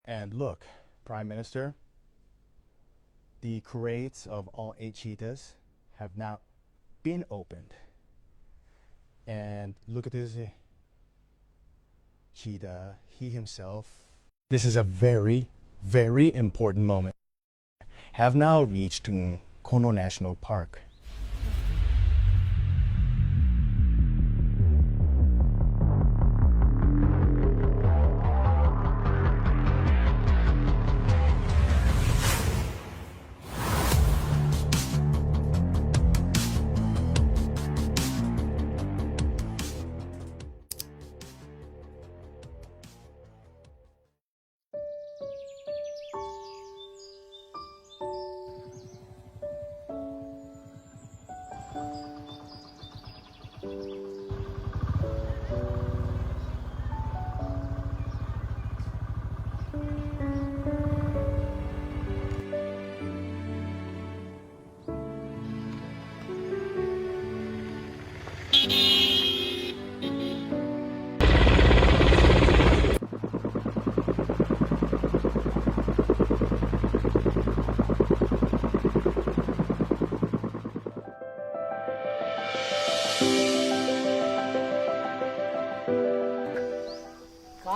And look, Prime Minister, the crates of all 8 cheetahs have now been opened. And look at this cheetah, he himself. This is a very, very important moment. Have now reached Kono National Park.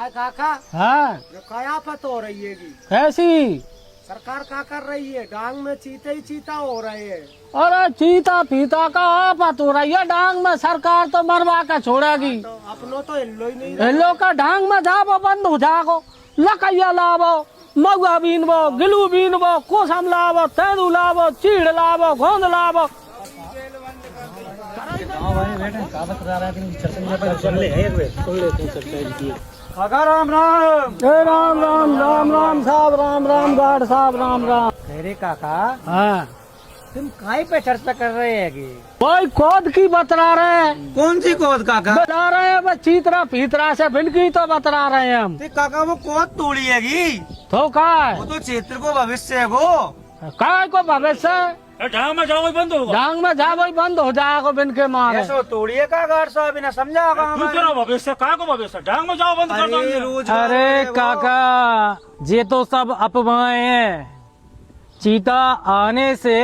काका हाँ ये कयाफत हो रही है की कैसी? सरकार क्या कर रही है? डांग में चीते ही चीता हो रहे हैं। अरे चीता पीता का आफत हो रही है डांग में। सरकार तो मरवा के छोड़ेगी। तो अपनों तो हिल्लो ही नहीं इन लोग का डांग में जाबो बंद हो जागो। लकैया लावो, महुआ बीनबो, गिलू बीनबो, कोसम लावो, तेंदू लावो, चीड़ लावो, गोंद लावो। काका राम राम। राम राम राम राम साहब, राम राम गार्ड साहब, राम राम। अरे काका हाँ तुम काय पे चर्चा कर रहे हैं की? कोई खोद की बतला रहे हैं। कौन सी कोद काका? बता रहे हैं बस चीतरा पीतरा से भिनकी तो बतला रहे हैं हम। काका वो कोद तोड़ी है की? तो का वो तो क्षेत्र को भविष्य है वो। काय को भविष्य? डांग में जाओ बंद होगा। डांग में जाओ बंद हो जाएगा बिन के मारे। ऐसो तोड़िए का गार्ड साहब ने समझा तू करो भविष्य का को भविष्य डांग में जाओ बंद कर दो। अरे काका ये तो सब अफवाहें हैं। चीता आने से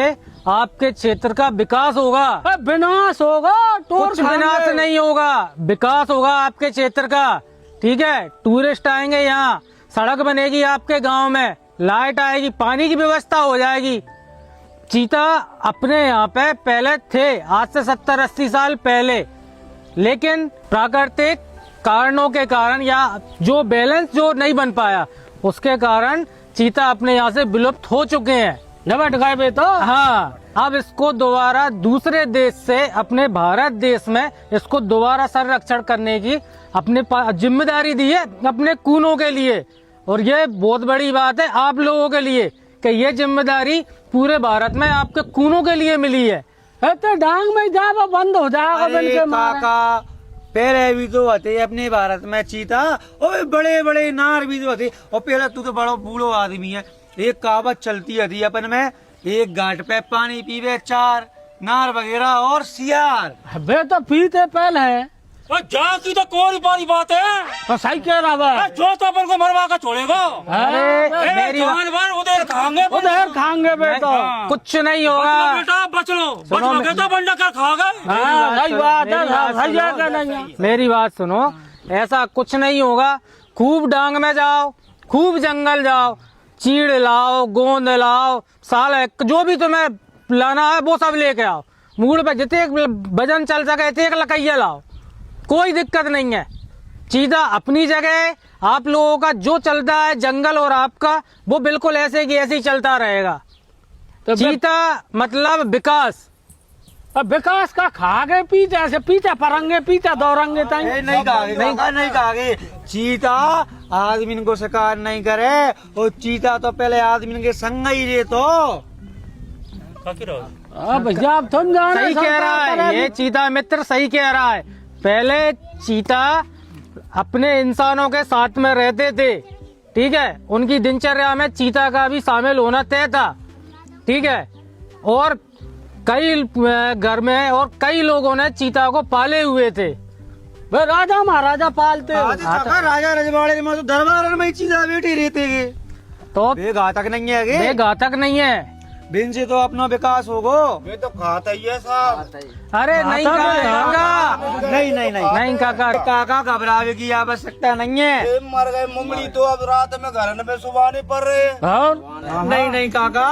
आपके क्षेत्र का विकास होगा। विनाश होगा। कुछ विनाश नहीं होगा, विकास होगा आपके क्षेत्र का। ठीक है, टूरिस्ट आएंगे यहाँ, सड़क बनेगी आपके गांव में, लाइट आएगी, पानी की व्यवस्था हो जाएगी। चीता अपने यहाँ पे पहले थे आज से 70-80 साल पहले, लेकिन प्राकृतिक कारणों के कारण या जो बैलेंस जो नहीं बन पाया उसके कारण चीता अपने यहाँ से विलुप्त हो चुके हैं। नबट गए बे तो। हाँ, अब इसको दोबारा दूसरे देश से अपने भारत देश में इसको दोबारा संरक्षण करने की अपने जिम्मेदारी दी है अपने कूनों के लिए। और ये बहुत बड़ी बात है आप लोगों के लिए कि ये जिम्मेदारी पूरे भारत में आपके कूनों के लिए मिली है। तो डांग में जाओ बंद हो जाएगा बिन के मारे। काका पहले भी तो होते अपने भारत में चीता और बड़े बड़े नार भी तो होते। और पहले तू तो बड़ा बूढ़ो आदमी है, एक कहावत चलती है अपन में, एक घाट पे पानी पीवे 4 नार वगैरह और सियार। बे तो पीते पहले है। जा की तो कोई बड़ी बात है। तो सही कह रहा है। जो तो अपन को मरवा कर छोड़ेगा। अरे मेरी जानवर उधर खाएंगे बेटा, कुछ नहीं होगा बेटा। बच लो तो बंडा कर खाओगे। सही बात है, सही है नहीं। मेरी बात सुनो, ऐसा कुछ नहीं होगा। खूब डांग में जाओ, खूब जंगल जाओ, चीड़ लाओ, गोंद लाओ, साल जो भी तुम्हें लाना है वो सब लेके आओ। मूड पे जितने वजन चल सके एक लकैया लाओ, कोई दिक्कत नहीं है। चीता अपनी जगह, आप लोगों का जो चलता है जंगल और आपका वो बिल्कुल ऐसे की ऐसे ही चलता रहेगा। तो चीता मतलब विकास। अब विकास का खा गए पीछे से पीछे परंगे पीछे दौड़ेंगे नहीं कहा चीता आदमी को शिकार नहीं करे। और चीता तो पहले आदमी के संग ही रहे तो। भैया आप तुम जाने सही कह रहा है ये चीता मित्र, सही कह रहा है। पहले चीता अपने इंसानों के साथ में रहते थे, ठीक है, उनकी दिनचर्या में चीता का भी शामिल होना तय था, ठीक है। और कई घर में और कई लोगों ने चीता को पाले हुए थे, वे राजा महाराजा पालते हो। आज काका राजा रजवाड़े में तो दरबार में चीजा बैठी रहते गे तो बे घातक नहीं है गे ये घातक नहीं है। बिन से तो अपना विकास होगो। ये तो खाता ही है साहब। अरे नहीं काका, नहीं नहीं नहीं नहीं काका। काका घबरावे की आवश्यकता नहीं है। मर गए मुंगली तो अब रात में घर में सुबह नहीं पड़ रहे। और नहीं नहीं काका,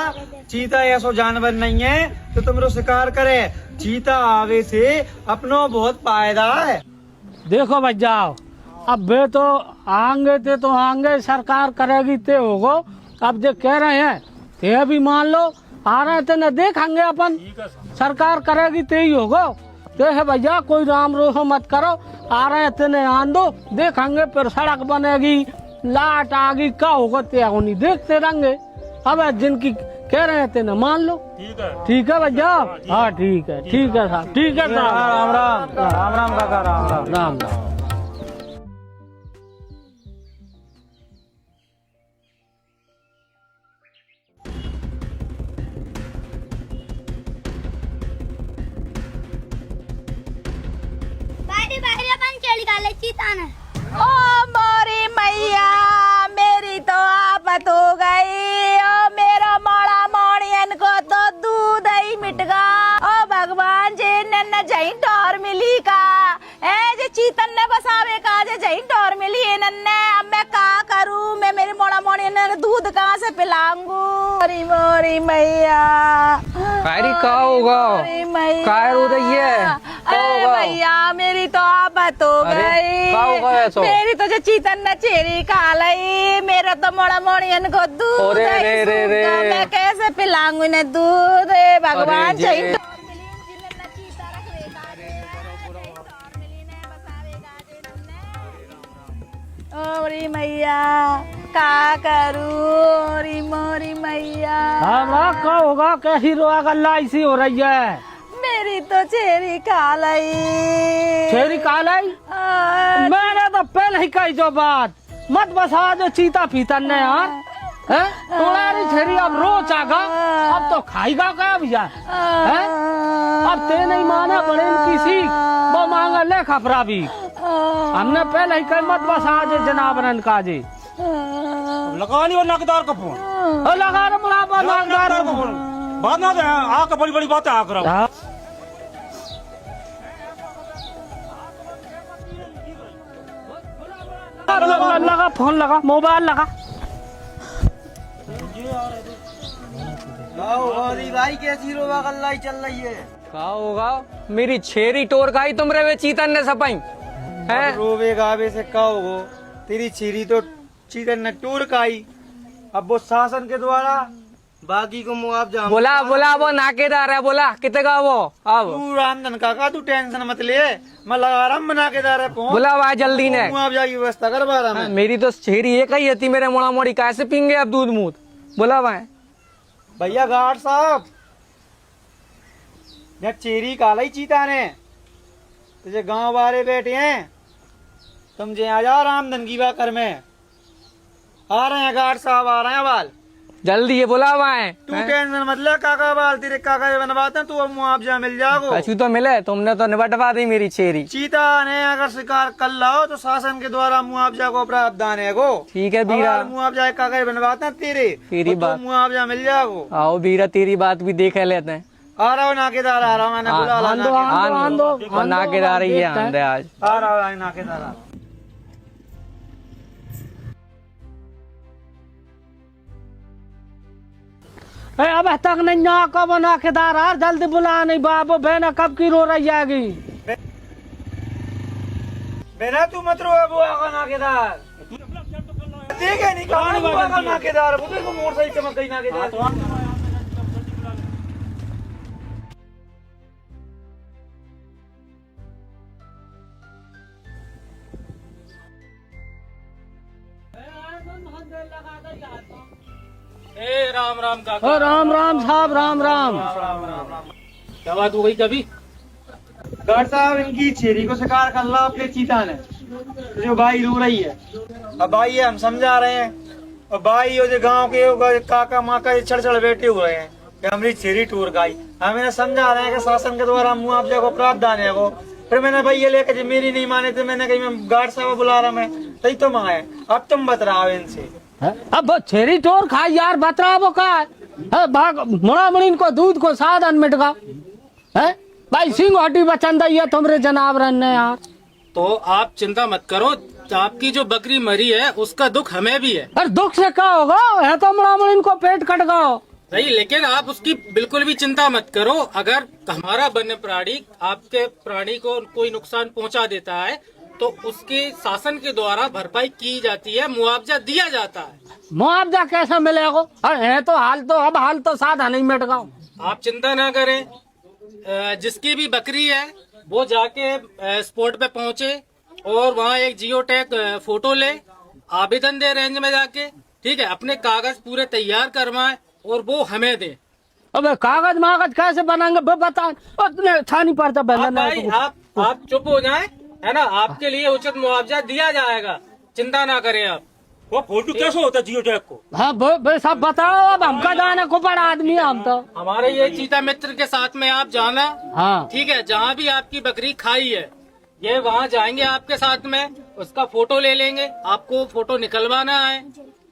चीता ऐसा जानवर नहीं है तो तुम शिकार करे। चीता आवे से अपनो बहुत फायदा है। देखो भाई जाओ, अब वे तो आएंगे ते तो आएंगे, सरकार करेगी ते होगो। अब जो कह रहे हैं ते भी मान लो, आ रहे थे न देखेंगे अपन, सरकार करेगी ते ही होगो। ते है भैया कोई राम रोहो मत करो, आ रहे थे न आन दो, देखेंगे फिर सड़क बनेगी, लाट आगी, क्या होगा ते नहीं देखते रहेंगे। अब जिनकी कह रहे थे न मान लो। ठीक है भैया। हाँ ठीक है साहब, ठीक है साहब। राम राम राम राम काका राम राम राम राम। बारी बारी अपन केली गाले चीताना। ओ मोरी मैया, मेरी तो आफत हो गई। ओ मेरा मोड़ा मोड़ियन को तो दूध ही मिट गया। ओ भगवान जी ने जही डोर मिली का, ए जे चीतन ने बसावे का जे जही डोर मिली है नन्ने। अब मैं का करूं, मैं मेरी मोड़ा मोड़ियन ने दूध कहाँ से पिलाऊंगू। मोरी मोरी मैया, कायरी का होगा? मोरी मैया, काय रो रही है? का अरे होगा? भैया मेरी तो आफत हो अरे, गई। का होगा ऐसो? मेरी तो जो चीतन न चेरी खा लई, मेरा तो मोड़ा मोड़ियन को दूध अरे, ही रे, रे, रे। सूखा। मैं कैसे पिलाऊंगी ने दूध। हे भगवान अरे, चाहिए जे। ओरी मैया का करूं, ओरी मोरी मैया। हाँ क्या होगा, कैसी रोआ गल्ला ऐसी हो रही है? मेरी तो चेरी खा लई। छेरी कालाई, मैंने तो पहले ही कही जो बात, मत बसा जो चीता फीतन ने यार। हैं? तुम्हारी छेरी अब रोज आगा, अब तो खाएगा क्या भैया? हैं? अब ते नहीं माना बड़े इनकी सीख, वो मांगा ले खपरा भी। हमने पहले ही कही मत बसा जे जनाबरन का जी। लगा लियो नाकदार का फोन। ओ लगा रे मुलाबा नागदार का फोन बाद में आकर बड़ी बड़ी बातें आ कर। लगा फोन, लगा मोबाइल, लगा। भाई कैसी रोवा गल्ला चल रही है? का होगा? मेरी छेरी टोर खाई तुमरे वे चीतन ने सपाई है। रोवे गावे से का होगो? तेरी छीरी तो चीतन ने टूर खाई। अब वो शासन के द्वारा बाकी को मुआवजा बोला बोला वो नाकेदार है, बोला कितने वो अब तू रामधन काका, तू टेंशन मत ले, मैं लगा रहा हूँ नाकेदार है। बोला वहाँ जल्दी ने मुआवजा की व्यवस्था करवा रहा मैं। मेरी तो छेरी एक ही थी, मेरे मोड़ा मोड़ी कैसे पींगे अब दूध मूत। बोला वहाँ भैया गार्ड साहब, जब चेरी काला ही चीता ने तुझे गांव वाले बैठे हैं, तुम जे आ जाओ रामधन की बाकर में। आ रहे हैं गार्ड साहब, आ रहे हैं बाल। जल्दी ये बोला वहाँ तू टेंशन मत ले काका, बाल तेरे काका ये बनवाते हैं, तू अब मुआवजा मिल जाएगा। अच्छी तो मिले, तुमने तो निबटवा दी मेरी छेरी। चीता ने अगर शिकार कर लाओ तो शासन के द्वारा मुआवजा को प्रावधान है गो। ठीक है बीरा, अगर मुआवजा के कागज बनवाते हैं तेरी तो बात। मुआवजा मिल जाएगा। आओ बीरा, तेरी बात भी देख लेते हैं। आ रहा हूँ नाकेदार, आ रहा हूँ, मैंने बुला ला नाकेदार। नाकेदार ही है आंदे आज। आ रहा हूँ नाकेदार, आ रहा हूँ। अब तक नहीं ना कब नाकेदार यार, जल्दी बुला नहीं बाबू, बहना कब की रो रही आगी। बेना तू मत रो, वो आगा नाकेदार देखे नहीं कहा वो आगा नाकेदार, वो देखो मोर सही चमक गई नाकेदार। राम राम काका। राम राम साहब, राम राम। क्या बात हो गई कभी? गार्ड साहब, इनकी छेरी को शिकार कर ला अपने चीता ने, जो भाई रो रही है। अब भाई हम समझा रहे हैं, और भाई जो गांव के काका माका छड़ छड़ बैठे हुए हैं कि हमारी छेरी टूर गई। हम इन्हें समझा रहे हैं कि शासन के द्वारा मुआवजे को प्रावधान है वो, फिर मैंने भाई ये लेकर जब मेरी नहीं माने तो मैंने कही मैं गार्ड साहब बुला रहा मैं तही तो मंगाए। अब तुम बतराओ इनसे। अब छेरी टोर खाई यार बतरा वो का है भाग मुड़ा मुड़ी इनको दूध को साध अनमिट का है भाई सिंह हटी बचन दी तुमरे जनावरन ने यार। तो आप चिंता मत करो, आपकी जो बकरी मरी है उसका दुख हमें भी है। अरे दुख से क्या होगा है तो मुड़ा मुड़ी इनको पेट कट गो नहीं, लेकिन आप उसकी बिल्कुल भी चिंता मत करो। अगर हमारा वन्य प्राणी आपके प्राणी को कोई नुकसान पहुंचा देता है तो उसके शासन के द्वारा भरपाई की जाती है, मुआवजा दिया जाता है। मुआवजा कैसा मिलेगा? है तो हाल तो साधा नहीं मिट गो। आप चिंता ना करें, जिसकी भी बकरी है वो जाके स्पॉट पे पहुंचे और वहाँ एक जियो टैग फोटो ले, आवेदन दे रेंज में जाके, ठीक है, अपने कागज पूरे तैयार करवाए और वो हमें दे। अबे कागज मागज कैसे बनाएंगे वो बता, अच्छा नहीं पड़ता भाई आप चुप हो जाएं, है ना, आपके लिए उचित मुआवजा दिया जाएगा, चिंता ना करें आप। वो फोटो कैसे होता है जियो टैग को? हाँ सब बताओ, अब हमका जाने को बड़ा आदमी है हम तो। हमारे ये चीता मित्र के साथ में आप जाना, हाँ ठीक है, जहाँ भी आपकी बकरी खाई है ये वहाँ जाएंगे आपके साथ में, उसका फोटो ले लेंगे, आपको फोटो निकलवाना है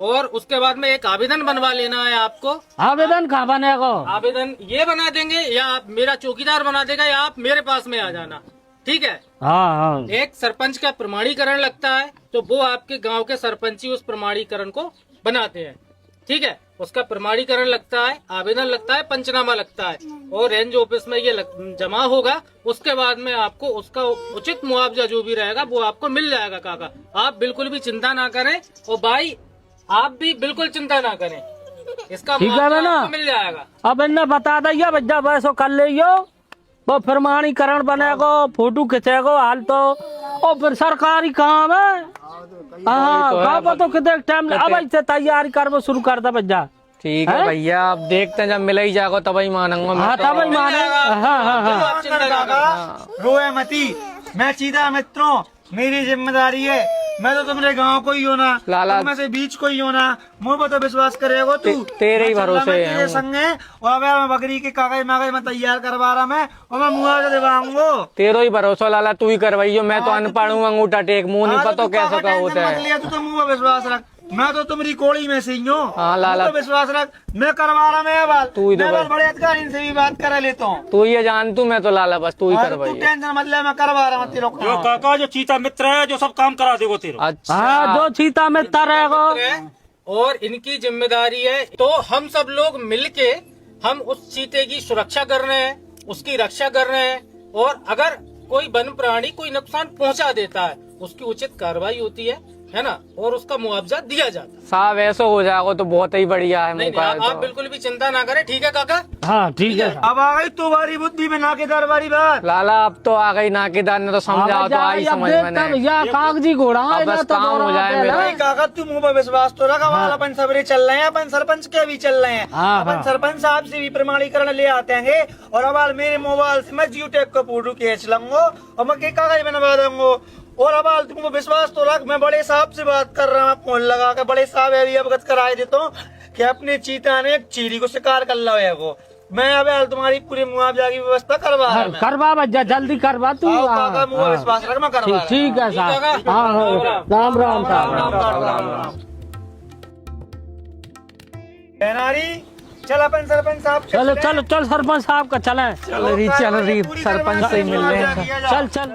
और उसके बाद में एक आवेदन बनवा लेना है आपको। आवेदन कहाँ बनेगा? आवेदन ये बना देंगे या आप मेरा चौकीदार बना देगा या आप मेरे पास में आ जाना, ठीक है। हाँ एक सरपंच का प्रमाणीकरण लगता है तो वो आपके गांव के सरपंच ही उस प्रमाणीकरण को बनाते हैं, ठीक है। उसका प्रमाणीकरण लगता है, आवेदन लगता है, पंचनामा लगता है और रेंज ऑफिस में ये जमा होगा। उसके बाद में आपको उसका उचित मुआवजा जो भी रहेगा वो आपको मिल जाएगा। काका आप बिल्कुल भी चिंता ना करें और भाई आप भी बिल्कुल चिंता ना करें, इसका मुआवजा आपको मिल जाएगा। अब इन्हें बता दिया बच्चा वैसो कर लियो, वो प्रमाणीकरण बनेगा, फोटो खींचेगा हाल तो, और फिर सरकारी काम है। हाँ तो कितने टाइम अब ऐसे तैयारी कर शुरू कर दे बच्चा। ठीक है भैया, आप देखते हैं जब मिल ही जाएगा तब ही मानेंगे। हाँ तब ही रोए मती, मैं चीता मित्रों, मेरी जिम्मेदारी है, मैं तो तुम्हारे गांव को ही हो ना, लाला में से बीच को ही हो ना, मुझ पर तो विश्वास करेगा तू, तेरे ही भरोसे है तेरे संग है। और अब मैं बकरी के कागज मागज में तैयार करवा रहा मैं और मैं मुआवजा दिलवाऊंगा। तेरो ही भरोसा लाला, तू ही करवाइयो, मैं तो अनपढ़ हूँ, अंगूठा टेक मुंह नहीं पता कैसे का होता है। तू तो मुँह पर विश्वास रख, मैं तो तुम्हारी कोड़ी में से ही हूँ। हाँ लाला, तो विश्वास रख, मैं करवा रहा मैं बात, तू ही तो बड़े अधिकारी से भी बात करा लेता हूँ। तू ये जान, तू मैं तो लाला बस तू ही करवाइयो। टेंशन मत ले, मैं करवा रहा हूँ तेरे जो काका जो चीता मित्र है जो सब काम करा देगा तेरे। अच्छा, हाँ जो चीता मित्र रहेगा और इनकी जिम्मेदारी है, तो हम सब लोग मिलके हम उस चीते की सुरक्षा कर रहे हैं, उसकी रक्षा कर रहे हैं और अगर कोई वन प्राणी कोई नुकसान पहुंचा देता है उसकी उचित कार्रवाई होती है ना, और उसका मुआवजा दिया जाता है। साहब ऐसा हो जाएगा तो बहुत ही बढ़िया है। नहीं, आप बिल्कुल भी चिंता ना करें, ठीक है काका। हाँ ठीक है। अब आ गई तुम्हारी बुद्धि में नाकेदार वाली बात। लाला अब तो आ गई नाकेदार ने तो समझाओ तो आई समझ में नहीं। भैया कागजी घोड़ा बस काम हो जाए मेरा। काका तू मुँह पर विश्वास तो रखा, अपन सबरे चल रहे हैं, अपन सरपंच के भी चल रहे हैं, अपन सरपंच साहब से भी प्रमाणीकरण ले आते हैं और अब मेरे मोबाइल से मैं जियो टैग का फोटो खींच लूंगा और मैं कागज बनवा दूंगा। और अब तुमको विश्वास तो रख, मैं बड़े साहब से बात कर रहा हूँ, फोन लगा कर बड़े साहब अभी अवगत कराए देता हूँ कि अपने चीता ने एक चीरी को शिकार कर लिया है को। मैं अब तुम्हारी पूरी मुआवजा की व्यवस्था करवा रहा हूं। करवा बच्चा जल्दी करवा तू। काका मुँह विश्वास रख, मैं करवा। ठीक है साहब, राम राम साहब। चल अपन सरपंच साहब चलो चलो चल सरपंच साहब का चले। चल रही सरपंच से मिल रहे हैं। चल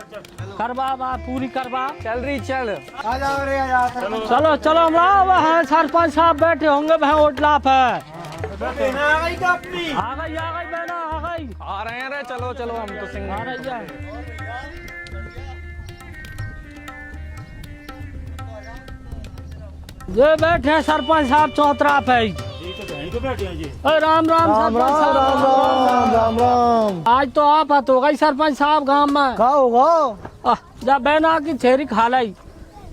करवा पूरी करवा। चल रही चल। आ जाओ रे, आ जाओ। चलो चलो वहाँ सरपंच साहब बैठे होंगे, वहाँ ओटला पे आ गई का अपनी, आ गई बहना आ गई। आ रहे हैं रे, चलो चलो हम तो सिंह आ रही है। ये बैठे हैं सरपंच साहब चौतरा पे। राम राम राम राम। आज तो आफत हो गई सरपंच साहब गांव में। क्या होगा? जब बहना की छेरी खा लाई।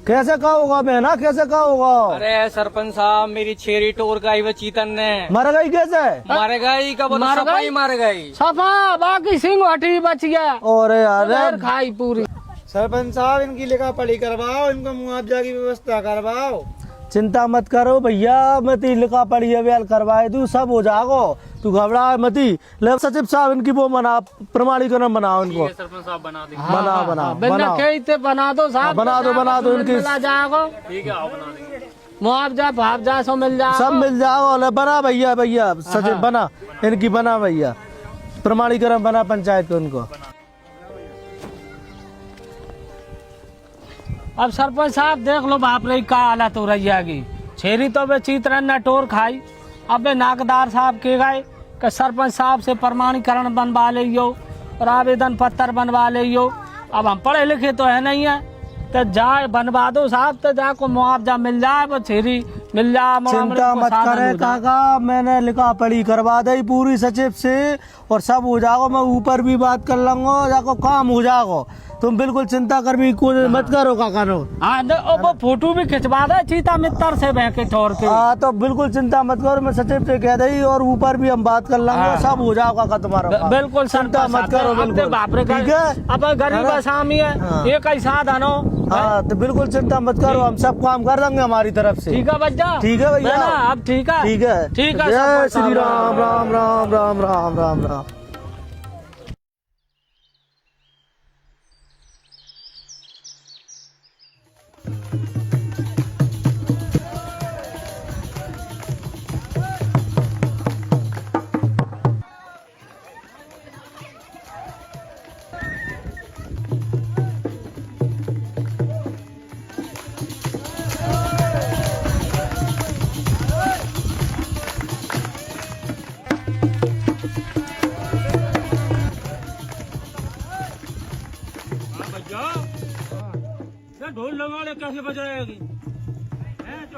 कैसे क्या होगा बहना, कैसे क्या होगा? अरे सरपंच साहब, मेरी छेरी टोर गई वो चीतन ने। मर गई कैसे? मर गई कब? मर गई सफा, बाकी सिंह हटी बच गया। और यार खाई पूरी। सरपंच साहब इनकी लिखा पढ़ी करवाओ, इनको मुआवजा की व्यवस्था करवाओ। चिंता मत करो भैया, मती लिखा पढ़ी अवेल करवाए तू सब हो जाएगो, तू घबरा मती। ले सचिव साहब इनकी वो मना प्रमाणीकरण बनाओ इनको, सरपंच साहब बना देंगे। बनाओ बनाओ बनाओ बना दो साहब, बना दो इनकी, जाएगा। ठीक है, आओ बना देंगे। मुआवजा सो मिल जाएगा, सब मिल जाओ। ले बना भैया भैया सचिव बना इनकी, बना भैया प्रमाणीकरण बना पंचायत को इनको। अब सरपंच साहब देख लो बाप रे का हालत हो रही है। छेरी तो वे चीतरन न टोर खाई। अब वे नाकदार साहब के गए कि सरपंच साहब से प्रमाणीकरण बनवा लियो और आवेदन पत्र बनवा लियो। अब हम पढ़े लिखे तो है नहीं है, तो जाए बनवा दो साहब, तो जाको मुआवजा मिल जाए, वो छेरी मिल जाए। चिंता मत करे काका, मैंने लिखा पढ़ी करवा दी पूरी सचिव से और सब हो जाओ। मैं ऊपर भी बात कर लूंगा, जाको काम हो जाओ। तुम बिल्कुल चिंता कर भी कुछ मत करो काका नो। हाँ वो फोटो भी खिंचवा दे चीता मित्र से बह के ठोर के। हाँ तो बिल्कुल चिंता मत करो, मैं सचिव से कह दी और ऊपर भी हम बात कर लेंगे, सब हो जाओ काका तुम्हारा। बिल्कुल चिंता मत करो, बिल्कुल बाप रे, ठीक है। अब गरीब आसामी है, एक ही साधन हो। हाँ तो बिल्कुल चिंता मत करो, हम सब काम कर देंगे हमारी तरफ से। ठीक है भैया, ठीक है भैया, अब ठीक है, ठीक है, ठीक है। जय श्री राम राम राम राम राम राम राम। ढोल लगाने कैसे बजाएगी?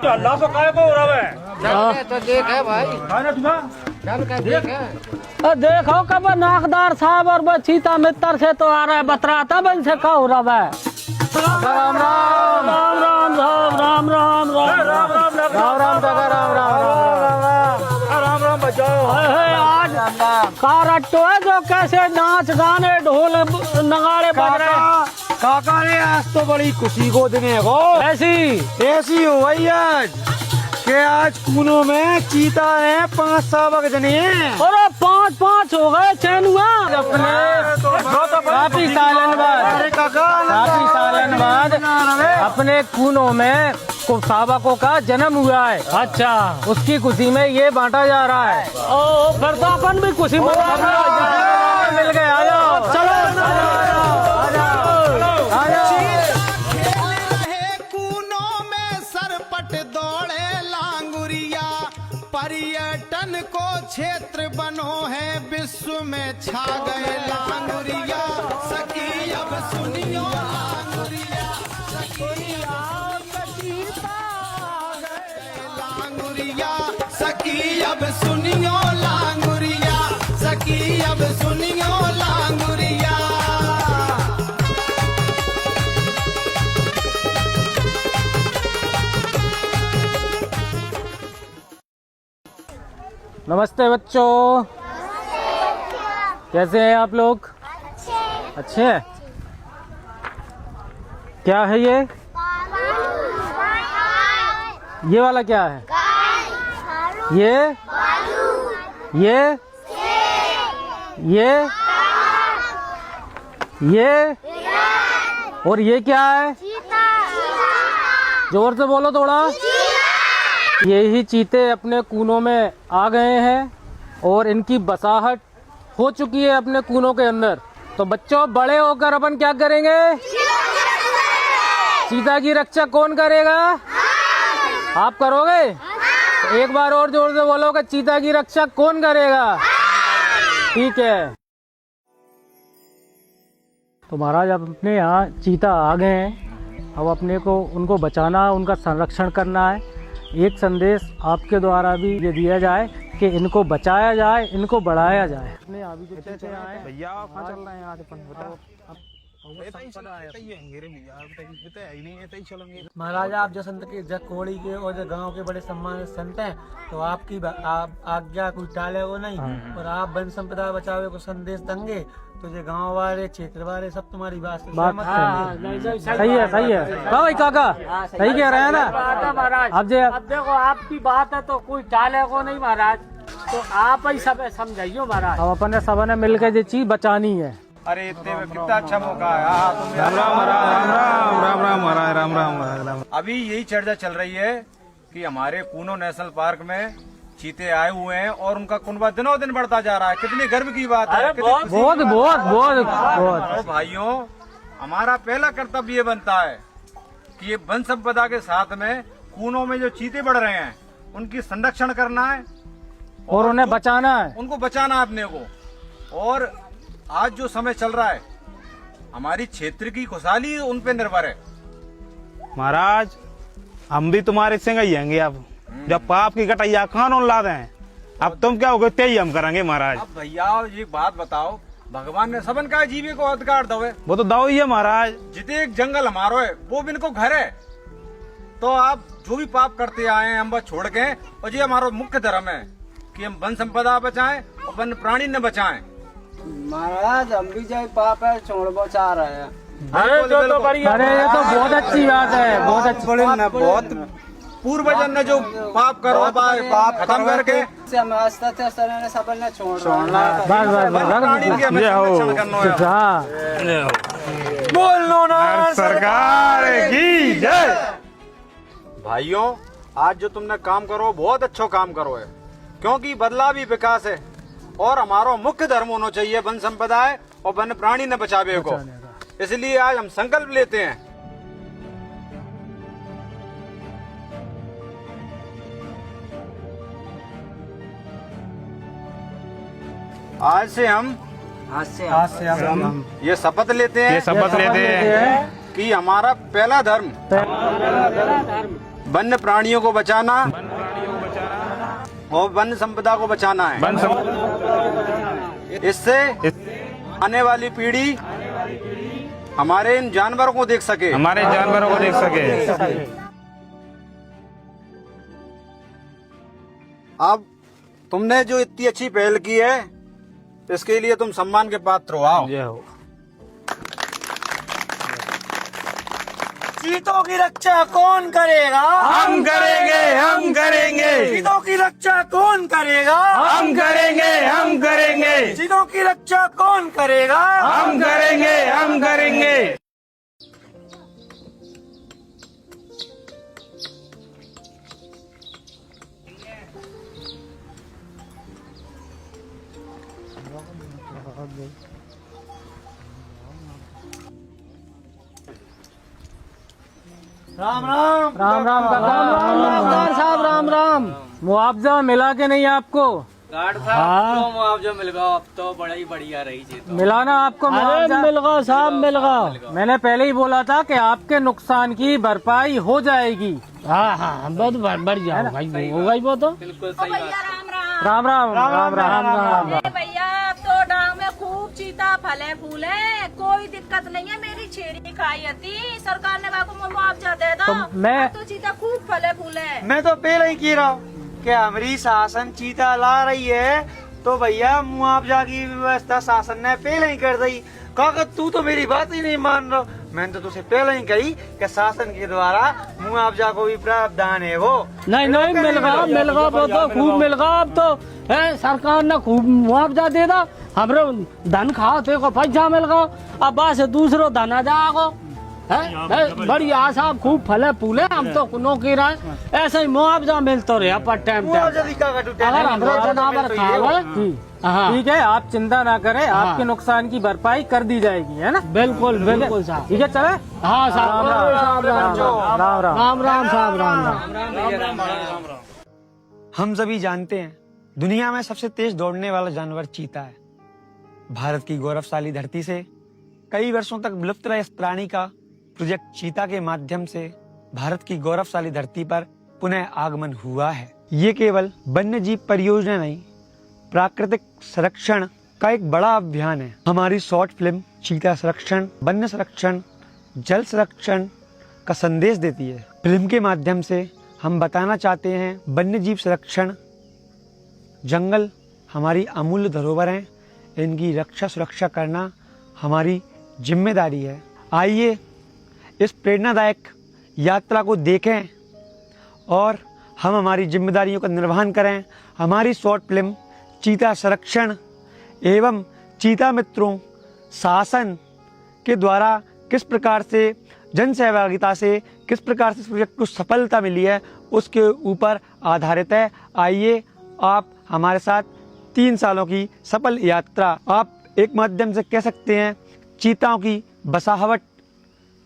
अल्लाह से काय को हो रहा है? तो देख है भाई, है ना तुम्हारा? देखो कब नाकदार साहब और वो चीता मित्र से तो आ रहा है, बतराता बन से का हो रहा है। राम राम राम राम राम राम राम राम राम राम राम राम काका, राम राम राम राम बजाओ। आज कारट्टो है जो कैसे नाच गाने ढोल नगाड़े बज रहे हैं। काका ने आज तो बड़ी खुशी को दिन है वो, ऐसी हो गई आज के आज कूनों में चीता है 5 सावक जने। अरे 5 हो गए चैनुआ काफी सालन बाद अपने कूनों में सावकों का जन्म हुआ है। अच्छा, उसकी खुशी में ये बांटा जा रहा है। ओ फिर तो अपन भी खुशी मना मिल गए। आ जाओ, चलो पर्यटन को क्षेत्र बनो है, विश्व में छा गए लांगुरिया। सखी अब सुनियो लांगुरिया, सखी लांगुरिया, सखी अब सुनियो लांगुरिया, सखी अब सुनियो लांगुरिया। नमस्ते बच्चों, कैसे हैं आप लोग? अच्छे हैं। क्या है ये वाला क्या है? ये और ये क्या है? जोर से बोलो थोड़ा। यही चीते अपने कूनों में आ गए हैं और इनकी बसाहट हो चुकी है अपने कूनों के अंदर। तो बच्चों, बड़े होकर अपन क्या करेंगे? चीता की रक्षा कौन करेगा? आप करोगे? तो एक बार और जोर से बोलो कि चीता की रक्षा कौन करेगा? ठीक है। तो महाराज, अब अपने यहाँ चीता आ गए हैं, अब अपने को उनको बचाना, उनका संरक्षण करना है। एक संदेश आपके द्वारा भी ये दिया जाए कि इनको बचाया जाए, इनको बढ़ाया जाए। अपने अभी जो चीते आए भैया, कहाँ चल रहे हैं आज अपन, बताओ। महाराज आप जो संत के कोड़ी के और जो गांव के बड़े सम्मानित संत हैं, तो आपकी आप आज्ञा कोई टाले वो नहीं, और आप वन संपदा बचावे को संदेश देंगे तो जो गांव वाले क्षेत्र वाले सब तुम्हारी बात से सहमत होंगे। सही है सही है भाई काका, सही कह रहे हैं ना। अब देखो आपकी बात है तो कोई टाले को नहीं महाराज, तो आप ही सब समझाइयो महाराज। अब अपन ने सबने मिलकर ये चीज बचानी है। अरे इतने में कितना अच्छा मौका है। राम राम महाराज, राम राम। अभी यही चर्चा चल रही है कि हमारे कूनो नेशनल पार्क में चीते आए हुए हैं और उनका कुनबा दिनों दिन बढ़ता जा रहा है। कितनी गर्व की बात है। बहुत बहुत बहुत बहुत। तो भाइयों, हमारा पहला कर्तव्य ये बनता है कि ये वन संपदा के साथ में कूनों में जो चीते बढ़ रहे हैं उनकी संरक्षण करना है और उन्हें बचाना है, उनको बचाना है अपने को। और आज जो समय चल रहा है, हमारी क्षेत्र की खुशहाली उन पे निर्भर है। महाराज हम भी तुम्हारे संग ही आएंगे। अब जब पाप की कटैया कानून ला दें, अब तुम क्या होगे ते ही हम करेंगे महाराज। अब भैया ये बात बताओ, भगवान ने सबन का जीवे को अधिकार दो है, वो तो दाव ही है महाराज। जितने एक जंगल हमारो है वो भी इनको घर है। तो आप जो भी पाप करते आए हैं हम बस छोड़ के, और ये हमारा मुख्य धर्म है कि हम वन संपदा बचाएं और वन प्राणी न बचाएं। महाराज हम भी जो पाप है छोड़ चाह रहे हैं। अरे ये तो बहुत अच्छी बात है, बहुत अच्छी। बहुत पूर्वजन ने जो पाप करो पाप खत्म करके सबने छोड़ना बोलो ना सरकार की जय। भाइयों, आज जो तुमने काम करो बहुत अच्छा काम करो है, क्योंकि बदलाव ही विकास है और हमारा मुख्य धर्म होना चाहिए वन संपदा है और वन प्राणी न बचावे को। इसलिए आज हम संकल्प लेते हैं। आज से हम ये शपथ लेते हैं कि हमारा पहला धर्म वन्य प्राणियों को बचाना और वन संपदा को बचाना है। इससे आने वाली पीढ़ी हमारे इन जानवरों को देख सके, अब तुमने जो इतनी अच्छी पहल की है, इसके लिए तुम सम्मान के पात्र हो। आओ। चीतों की रक्षा कौन करेगा? हम करेंगे, हम करेंगे। चीतों की रक्षा कौन करेगा? हम करेंगे, हम करेंगे। चीतों की रक्षा कौन करेगा? हम करेंगे, हम करेंगे। राम राम राम राम काका साहब, राम राम। मुआवजा मिला के नहीं आपको? तो मुआवजा मिल गया, अब तो बड़ा ही बढ़िया रही जी। तो मिला ना आपको मुआवजा? मिल गया साहब, मिल गया। मैंने पहले ही बोला था कि आपके नुकसान की भरपाई हो जाएगी। हाँ बहुत बढ़िया होगा ही वो तो। बिल्कुल सही बात। राम राम राम राम राम राम। भैया अब तो डांग में खूब चीता फले फूले, कोई दिक्कत नहीं है। मेरी छेड़ी खाई थी, सरकार ने बाको मुआवजा दे दो। मैं तो चीता खूब फले फूले। मैं तो पहले ही कह रहा हूँ कि हमारी शासन चीता ला रही है, तो भैया मुआवजा की व्यवस्था शासन ने पहले ही कर दी। काका तू तो मेरी बात ही नहीं मान रहा। मैंने तो तुझसे पहले ही कही कि शासन के द्वारा मुआवजा को भी प्रावधान है वो। नहीं मिल गया वो तो खूब मिल गया। अब तो है सरकार ने खूब मुआवजा दे दा, हमरो धन खाते को पैसा मिल गया। अब बाद से दूसरो धन आ जाएगा। बढ़िया साहब, खूब फले फूले। हम तो कुनो की रहे ऐसे ही मुआवजा मिलता रहे पर टाइम अगर हमरो जनावर खावे। ठीक है, आप चिंता ना करें, आपके नुकसान की भरपाई कर दी जाएगी, है ना? बिल्कुल बिल्कुल साहब। ठीक है, चले। हाँ साहब, राम राम साहब, राम राम। हम सभी जानते हैं दुनिया में सबसे तेज दौड़ने वाला जानवर चीता है। भारत की गौरवशाली धरती से कई वर्षों तक विलुप्त रहे इस प्राणी का प्रोजेक्ट चीता के माध्यम से भारत की गौरवशाली धरती पर पुनः आगमन हुआ है। ये केवल वन्य जीव परियोजना नहीं, प्राकृतिक संरक्षण का एक बड़ा अभियान है। हमारी शॉर्ट फिल्म चीता संरक्षण, वन्य संरक्षण, जल संरक्षण का संदेश देती है। फिल्म के माध्यम से हम बताना चाहते हैं वन्य जीव संरक्षण, जंगल हमारी अमूल्य धरोहर हैं, इनकी रक्षा सुरक्षा करना हमारी जिम्मेदारी है। आइए इस प्रेरणादायक यात्रा को देखें और हम हमारी जिम्मेदारियों का निर्वहन करें। हमारी शॉर्ट फिल्म चीता संरक्षण एवं चीता मित्रों शासन के द्वारा किस प्रकार से जन सहभागिता से किस प्रकार से इस प्रोजेक्ट को सफलता मिली है उसके ऊपर आधारित है। आइए आप हमारे साथ 3 सालों की सफल यात्रा, आप एक माध्यम से कह सकते हैं चीताओं की बसाहट,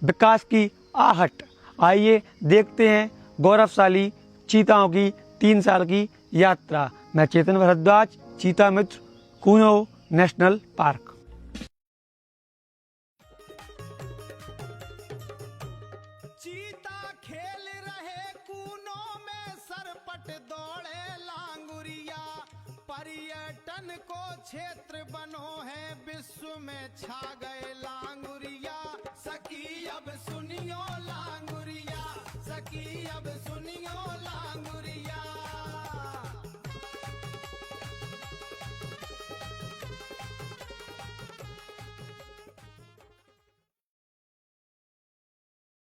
विकास की आहट। आइए देखते हैं गौरवशाली चीताओं की 3 साल की यात्रा। मैं चेतन भारद्वाज, चीता मित्र, कूनो नेशनल पार्क। चीता खेल रहे कूनों में, सरपट दौड़े लांगुरिया। पर्यटन को क्षेत्र बनो है, विश्व में छा गए लांगुरिया। सखी अब सुनियो लांगुरिया, सखी अब सुनियो